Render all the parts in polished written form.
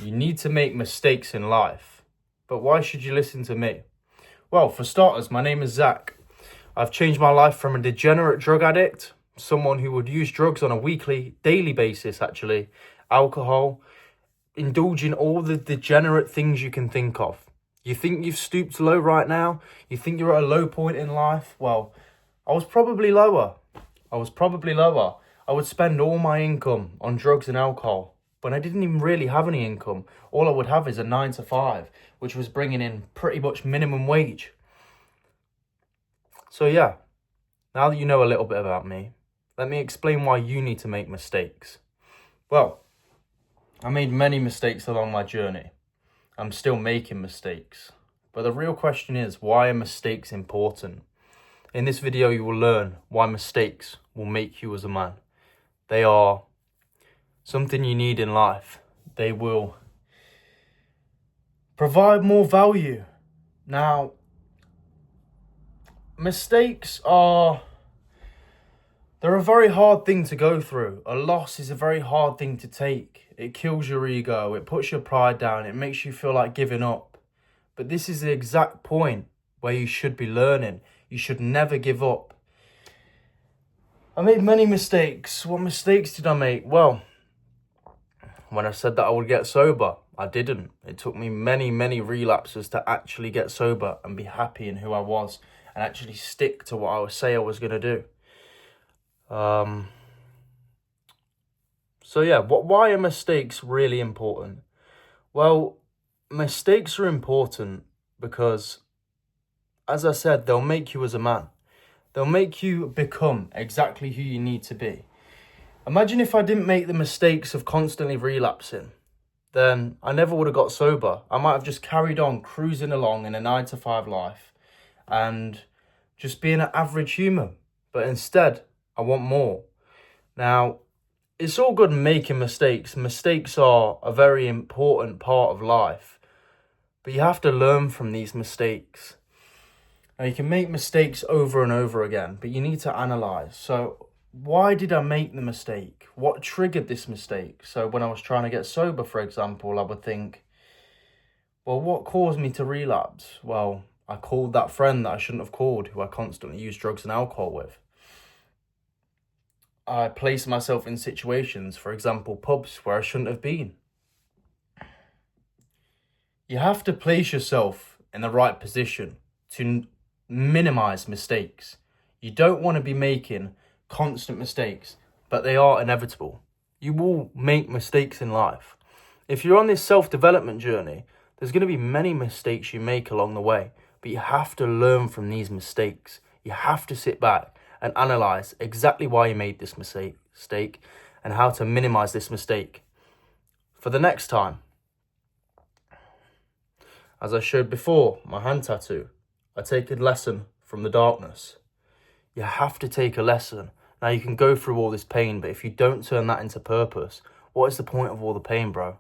You need to make mistakes in life. But why should you listen to me? Well, for starters, my name is Zach. I've changed my life from a degenerate drug addict, someone who would use drugs on a weekly, daily basis actually, alcohol, indulge in all the degenerate things you can think of. You think you've stooped low right now? You think you're at a low point in life? Well, I was probably lower. I would spend all my income on drugs and alcohol when I didn't even really have any income. All I would have is a 9 to 5, which was bringing in pretty much minimum wage. So yeah, now that you know a little bit about me, let me explain why you need to make mistakes. Well, I made many mistakes along my journey. I'm still making mistakes. But the real question is, why are mistakes important? In this video, you will learn why mistakes will make you as a man. They are something you need in life. They will provide more value. Now, mistakes they're a very hard thing to go through. A loss is a very hard thing to take. It kills your ego. It puts your pride down. It makes you feel like giving up. But this is the exact point where you should be learning. You should never give up. I made many mistakes. What mistakes did I make? Well, when I said that I would get sober, I didn't. It took me many relapses to actually get sober and be happy in who I was and actually stick to what I would say I was going to do. So yeah, why are mistakes really important? Well, mistakes are important because, as I said, they'll make you as a man. They'll make you become exactly who you need to be. Imagine if I didn't make the mistakes of constantly relapsing, then I never would have got sober. I might have just carried on cruising along in a 9 to 5 life and just being an average human. But instead, I want more. Now, it's all good making mistakes. Mistakes are a very important part of life. But you have to learn from these mistakes. Now, you can make mistakes over and over again, but you need to analyze. So, why did I make the mistake? What triggered this mistake? So, when I was trying to get sober, for example, I would think, well, what caused me to relapse? Well, I called that friend that I shouldn't have called, who I constantly used drugs and alcohol with. I placed myself in situations, for example, pubs, where I shouldn't have been. You have to place yourself in the right position to minimize mistakes. You don't want to be making constant mistakes, but they are inevitable. You will make mistakes in life. If you're on this self-development journey, there's going to be many mistakes you make along the way, but you have to learn from these mistakes. You have to sit back and analyze exactly why you made this mistake and how to minimize this mistake for the next time. As I showed before, my hand tattoo, I take a lesson from the darkness. You have to take a lesson. Now, you can go through all this pain, but if you don't turn that into purpose, what is the point of all the pain, bro?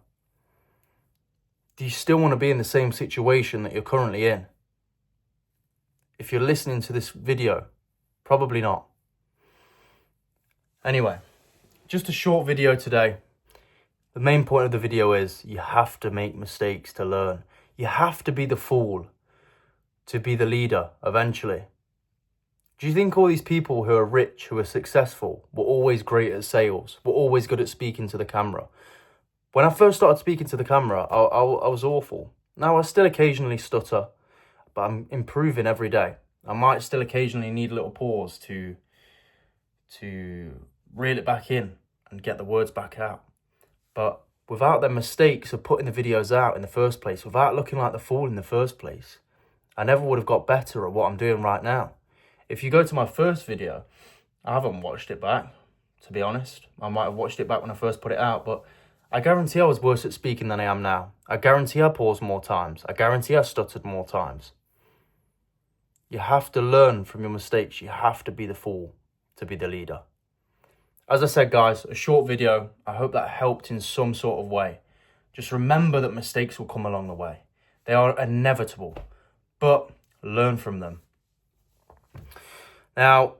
Do you still want to be in the same situation that you're currently in? If you're listening to this video, probably not. Anyway, just a short video today. The main point of the video is you have to make mistakes to learn. You have to be the fool to be the leader eventually. Do you think all these people who are rich, who are successful, were always great at sales, were always good at speaking to the camera? When I first started speaking to the camera, I was awful. Now I still occasionally stutter, but I'm improving every day. I might still occasionally need a little pause to reel it back in and get the words back out. But without the mistakes of putting the videos out in the first place, without looking like the fool in the first place, I never would have got better at what I'm doing right now. If you go to my first video, I haven't watched it back, to be honest. I might have watched it back when I first put it out, but I guarantee I was worse at speaking than I am now. I guarantee I paused more times. I guarantee I stuttered more times. You have to learn from your mistakes. You have to be the fool to be the leader. As I said, guys, a short video. I hope that helped in some sort of way. Just remember that mistakes will come along the way. They are inevitable, but learn from them. Now,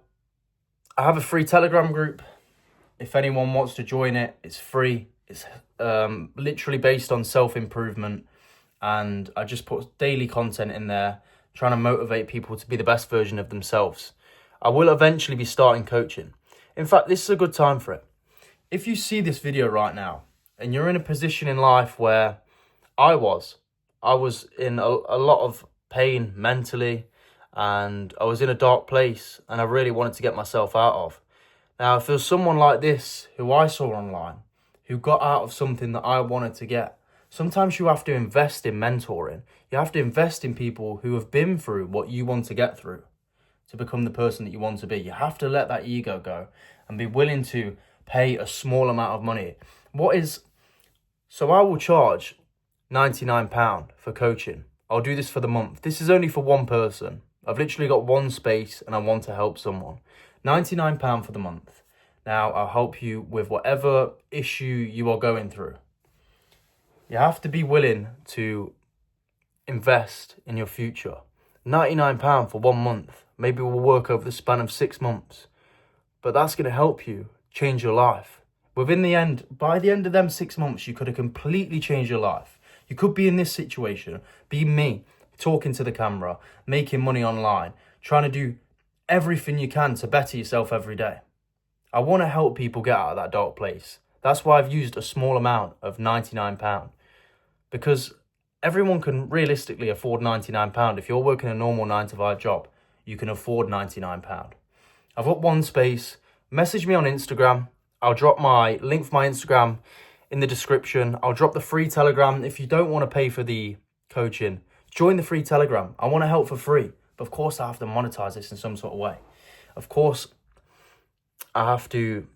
I have a free Telegram group. If anyone wants to join it, it's free. It's literally based on self-improvement, and I just put daily content in there, trying to motivate people to be the best version of themselves. I will eventually be starting coaching. In fact, this is a good time for it. If you see this video right now and you're in a position in life where I was in a lot of pain mentally, and I was in a dark place and I really wanted to get myself out of. Now, if there's someone like this who I saw online, who got out of something that I wanted to get, sometimes you have to invest in mentoring. You have to invest in people who have been through what you want to get through to become the person that you want to be. You have to let that ego go and be willing to pay a small amount of money. So I will charge £99 for coaching. I'll do this for the month. This is only for one person. I've literally got one space and I want to help someone. £99 for the month. Now, I'll help you with whatever issue you are going through. You have to be willing to invest in your future. £99 for 1 month. Maybe we'll work over the span of 6 months. But that's going to help you change your life. By the end of them 6 months, you could have completely changed your life. You could be in this situation, be me, talking to the camera, making money online, trying to do everything you can to better yourself every day. I want to help people get out of that dark place. That's why I've used a small amount of £99. Because everyone can realistically afford £99. If you're working a normal 9-to-5 job, you can afford £99. I've got one space. Message me on Instagram. I'll drop my link for my Instagram in the description. I'll drop the free Telegram. If you don't want to pay for the coaching, join the free Telegram. I want to help for free. But of course, I have to monetize this in some sort of way. Of course, I have to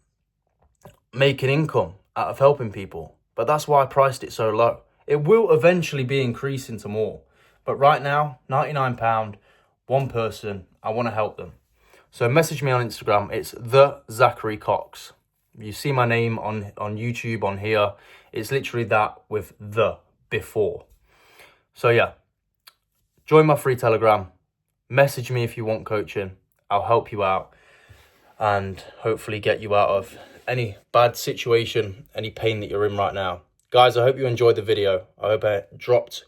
make an income out of helping people. But that's why I priced it so low. It will eventually be increasing to more. But right now, £99, one person, I want to help them. So message me on Instagram. It's the Zachary Cox. You see my name on YouTube on here. It's literally that with the before. So yeah, join my free Telegram. Message me if you want coaching. I'll help you out and hopefully get you out of any bad situation, any pain that you're in right now. Guys, I hope you enjoyed the video. I hope I dropped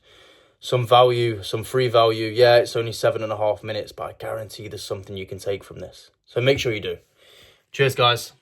some value, some free value. Yeah, it's only 7.5 minutes, but I guarantee there's something you can take from this. So make sure you do. Cheers, guys.